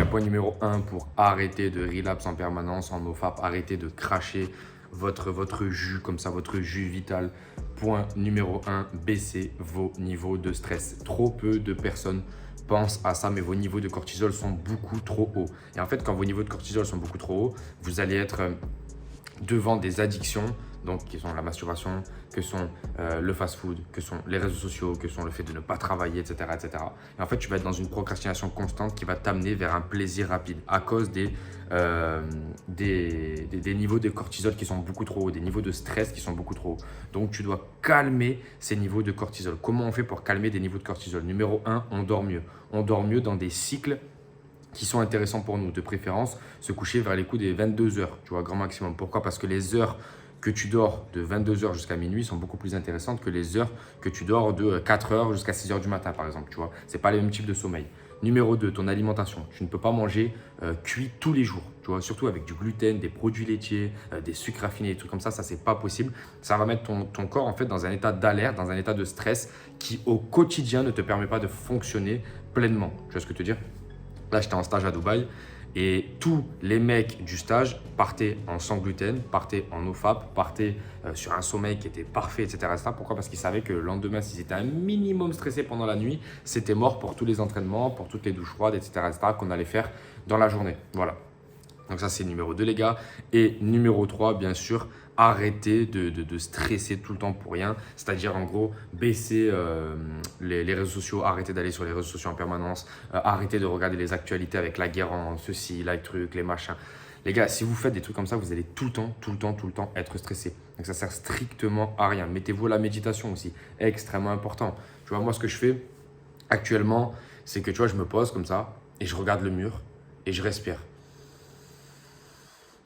point numéro 1 pour arrêter de relapse en permanence en NoFap, arrêter de cracher votre jus comme ça, votre jus vital. Point numéro 1, baissez vos niveaux de stress. Trop peu de personnes pensent à ça, mais vos niveaux de cortisol sont beaucoup trop hauts. Et en fait, quand vos niveaux de cortisol sont beaucoup trop hauts, vous allez être devant des addictions, donc qui sont la masturbation, que sont le fast-food, que sont les réseaux sociaux, que sont le fait de ne pas travailler, etc., etc. Et en fait, tu vas être dans une procrastination constante qui va t'amener vers un plaisir rapide à cause des niveaux de cortisol qui sont beaucoup trop hauts, des niveaux de stress qui sont beaucoup trop hauts. Donc, tu dois calmer ces niveaux de cortisol. Comment on fait pour calmer des niveaux de cortisol? Numéro 1, on dort mieux. On dort mieux dans des cycles qui sont intéressants pour nous. De préférence, se coucher vers les coups des 22 heures, tu vois, grand maximum. Pourquoi? Parce que les heures que tu dors de 22 heures jusqu'à minuit sont beaucoup plus intéressantes que les heures que tu dors de 4 heures jusqu'à 6 heures du matin, par exemple, tu vois. Ce n'est pas les mêmes types de sommeil. Numéro 2, ton alimentation. Tu ne peux pas manger cuit tous les jours, tu vois, surtout avec du gluten, des produits laitiers, des sucres raffinés, des trucs comme ça, c'est pas possible. Ça va mettre ton corps en fait dans un état d'alerte, dans un état de stress qui au quotidien ne te permet pas de fonctionner pleinement. Tu vois ce que je veux te dire? Là, j'étais en stage à Dubaï et tous les mecs du stage partaient en sans gluten, partaient en NoFap, partaient sur un sommeil qui était parfait, etc. Pourquoi? Parce qu'ils savaient que le lendemain, s'ils étaient un minimum stressés pendant la nuit, c'était mort pour tous les entraînements, pour toutes les douches froides, etc. qu'on allait faire dans la journée. Voilà. Donc ça, c'est numéro 2, les gars. Et numéro 3, bien sûr, arrêtez de stresser tout le temps pour rien. C'est-à-dire, en gros, baisser les réseaux sociaux, arrêtez d'aller sur les réseaux sociaux en permanence, arrêtez de regarder les actualités avec la guerre en ceci, les trucs, les machins. Les gars, si vous faites des trucs comme ça, vous allez tout le temps être stressé. Donc ça sert strictement à rien. Mettez-vous à la méditation aussi, extrêmement important. Tu vois, moi, ce que je fais actuellement, c'est que tu vois, je me pose comme ça et je regarde le mur et je respire.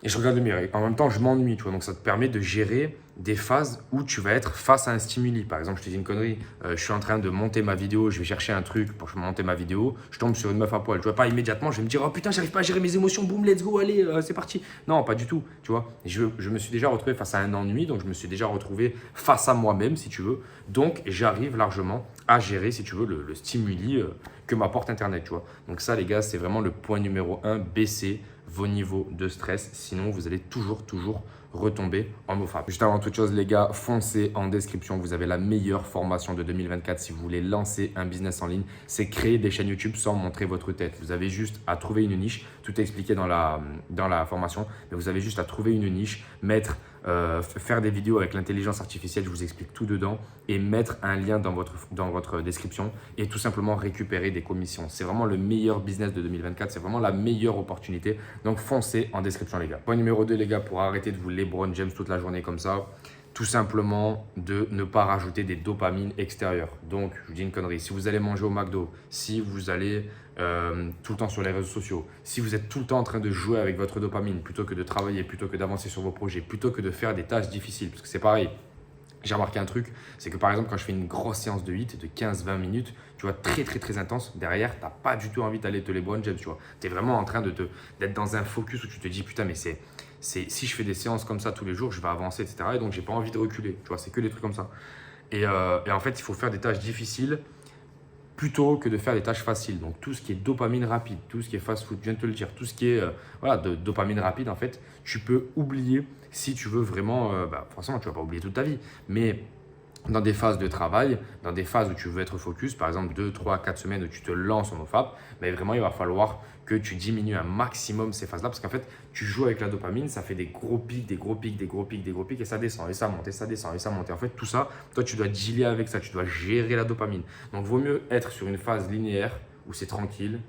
Et je regarde le mur. En même temps, je m'ennuie, tu vois. Donc, ça te permet de gérer des phases où tu vas être face à un stimuli. Par exemple, je te dis une connerie. Je suis en train de monter ma vidéo. Je vais chercher un truc pour monter ma vidéo. Je tombe sur une meuf à poil. Tu vois, pas immédiatement, je vais me dire, oh putain, j'arrive pas à gérer mes émotions. Boum, let's go, allez, c'est parti. Non, pas du tout, tu vois. Je me suis déjà retrouvé face à un ennui. Donc, je me suis déjà retrouvé face à moi-même, si tu veux. Donc, j'arrive largement à gérer, si tu veux, le stimuli que m'apporte Internet, tu vois. Donc, ça, les gars, c'est vraiment le point numéro 1. Baisser vos niveaux de stress, sinon vous allez toujours retomber en NoFap. Juste avant toute chose, les gars, foncez en description. Vous avez la meilleure formation de 2024 si vous voulez lancer un business en ligne. C'est créer des chaînes YouTube sans montrer votre tête. Vous avez juste à trouver une niche. Tout est expliqué dans la formation. Mais vous avez juste à trouver une niche, faire des vidéos avec l'intelligence artificielle. Je vous explique tout dedans. Et mettre un lien dans votre description et tout simplement récupérer des commissions. C'est vraiment le meilleur business de 2024. C'est vraiment la meilleure opportunité. Donc, foncez en description, les gars. Point numéro 2, les gars, pour arrêter de vous LeBron James toute la journée comme ça, tout simplement de ne pas rajouter des dopamines extérieures. Donc, je vous dis une connerie. Si vous allez manger au McDo, si vous allez tout le temps sur les réseaux sociaux, si vous êtes tout le temps en train de jouer avec votre dopamine plutôt que de travailler, plutôt que d'avancer sur vos projets, plutôt que de faire des tâches difficiles, parce que c'est pareil. J'ai remarqué un truc, c'est que par exemple, quand je fais une grosse séance de HIIT de 15-20 minutes, tu vois, très intense, derrière, tu n'as pas du tout envie d'aller te LeBron James, tu vois. Tu es vraiment en train d'être dans un focus où tu te dis, putain, mais si je fais des séances comme ça tous les jours, je vais avancer, etc. Et donc, j'ai pas envie de reculer, tu vois, c'est que des trucs comme ça. Et en fait, il faut faire des tâches difficiles plutôt que de faire des tâches faciles. Donc, tout ce qui est dopamine rapide, tout ce qui est fast-food, je viens de te le dire, tout ce qui est de dopamine rapide, en fait, tu peux oublier si tu veux vraiment, forcément, tu ne vas pas oublier toute ta vie, mais dans des phases de travail, dans des phases où tu veux être focus, par exemple 2, 3, 4 semaines où tu te lances en NoFap, mais vraiment, il va falloir que tu diminues un maximum ces phases-là parce qu'en fait, tu joues avec la dopamine, ça fait des gros pics et ça descend et ça monte et ça descend et ça monte. Et en fait, tout ça, toi, tu dois dealer avec ça, tu dois gérer la dopamine. Donc, vaut mieux être sur une phase linéaire où c'est tranquille.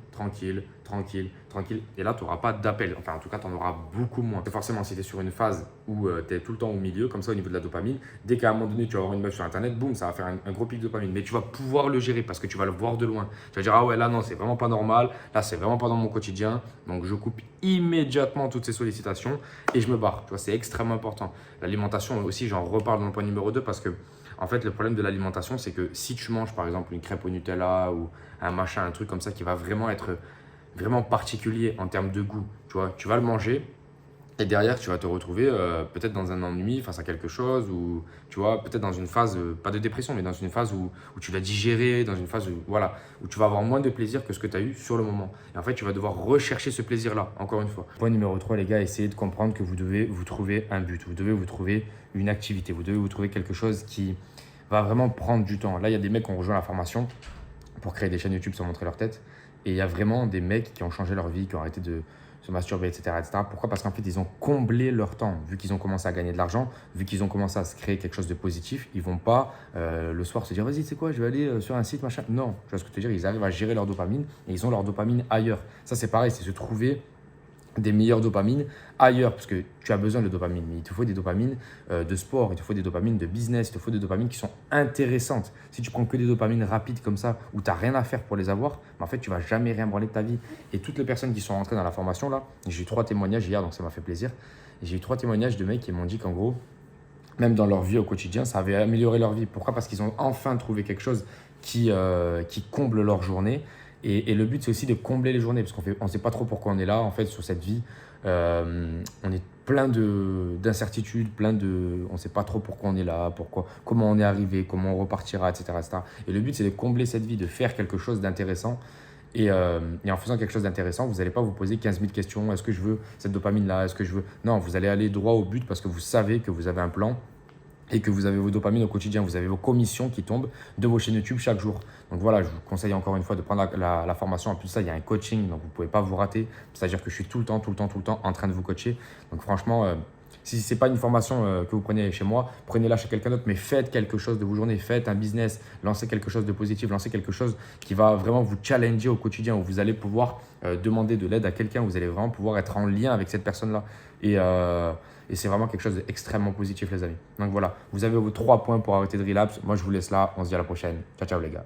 Et là, tu n'auras pas d'appel. Enfin, en tout cas, tu en auras beaucoup moins. Forcément, si tu es sur une phase où tu es tout le temps au milieu, comme ça, au niveau de la dopamine, dès qu'à un moment donné, tu vas avoir une meuf sur Internet, boum, ça va faire un gros pic de dopamine. Mais tu vas pouvoir le gérer parce que tu vas le voir de loin. Tu vas dire, ah ouais, là, non, c'est vraiment pas normal. Là, c'est vraiment pas dans mon quotidien. Donc, je coupe immédiatement toutes ces sollicitations et je me barre. Tu vois, c'est extrêmement important. L'alimentation aussi, j'en reparle dans le point numéro 2 parce que en fait, le problème de l'alimentation, c'est que si tu manges par exemple une crêpe au Nutella ou un machin, un truc comme ça qui va vraiment être vraiment particulier en termes de goût, tu vois, tu vas le manger Et derrière, tu vas te retrouver peut-être dans un ennui face à quelque chose ou tu vois, peut-être dans une phase, pas de dépression, mais dans une phase où tu vas digérer, dans une phase où, voilà, où tu vas avoir moins de plaisir que ce que tu as eu sur le moment. Et en fait, tu vas devoir rechercher ce plaisir-là, encore une fois. Point numéro 3, les gars, essayez de comprendre que vous devez vous trouver un but, vous devez vous trouver une activité, vous devez vous trouver quelque chose qui va vraiment prendre du temps. Là, il y a des mecs qui ont rejoint la formation pour créer des chaînes YouTube sans montrer leur tête. Et il y a vraiment des mecs qui ont changé leur vie, qui ont arrêté de se masturber, etc. etc. Pourquoi? Parce qu'en fait, ils ont comblé leur temps. Vu qu'ils ont commencé à gagner de l'argent, vu qu'ils ont commencé à se créer quelque chose de positif, ils ne vont pas le soir se dire vas-y, c'est quoi, je vais aller sur un site, machin. Non, tu vois ce que je veux dire, ils arrivent à gérer leur dopamine et ils ont leur dopamine ailleurs. Ça, c'est pareil, c'est se trouver des meilleures dopamines ailleurs, parce que tu as besoin de dopamine, mais il te faut des dopamines de sport, il te faut des dopamines de business, il te faut des dopamines qui sont intéressantes. Si tu prends que des dopamines rapides comme ça, où tu n'as rien à faire pour les avoir, en fait, tu vas jamais rien branler de ta vie. Et toutes les personnes qui sont rentrées dans la formation, là, j'ai eu 3 témoignages hier, donc ça m'a fait plaisir. Et j'ai eu 3 témoignages de mecs qui m'ont dit qu'en gros, même dans leur vie au quotidien, ça avait amélioré leur vie. Pourquoi? Parce qu'ils ont enfin trouvé quelque chose qui comble leur journée. Et le but, c'est aussi de combler les journées, parce qu'on ne sait pas trop pourquoi on est là, en fait, sur cette vie. On est plein d'incertitudes, on ne sait pas trop pourquoi on est là, comment on est arrivé, comment on repartira, etc., etc. Et le but, c'est de combler cette vie, de faire quelque chose d'intéressant. Et en faisant quelque chose d'intéressant, vous n'allez pas vous poser 15 000 questions. Est-ce que je veux cette dopamine-là? Est-ce que je veux… Non, vous allez aller droit au but parce que vous savez que vous avez un plan et que vous avez vos dopamines au quotidien, vous avez vos commissions qui tombent de vos chaînes YouTube chaque jour. Donc voilà, je vous conseille encore une fois de prendre la formation. En plus de ça, il y a un coaching, donc vous ne pouvez pas vous rater. C'est-à-dire que je suis tout le temps en train de vous coacher. Donc franchement, si ce n'est pas une formation que vous prenez chez moi, prenez-la chez quelqu'un d'autre, mais faites quelque chose de vos journées, faites un business, lancez quelque chose de positif, lancez quelque chose qui va vraiment vous challenger au quotidien, où vous allez pouvoir demander de l'aide à quelqu'un, vous allez vraiment pouvoir être en lien avec cette personne-là. Et c'est vraiment quelque chose d'extrêmement positif, les amis. Donc voilà, vous avez vos 3 points pour arrêter de relapse. Moi, je vous laisse là. On se dit à la prochaine. Ciao, ciao, les gars.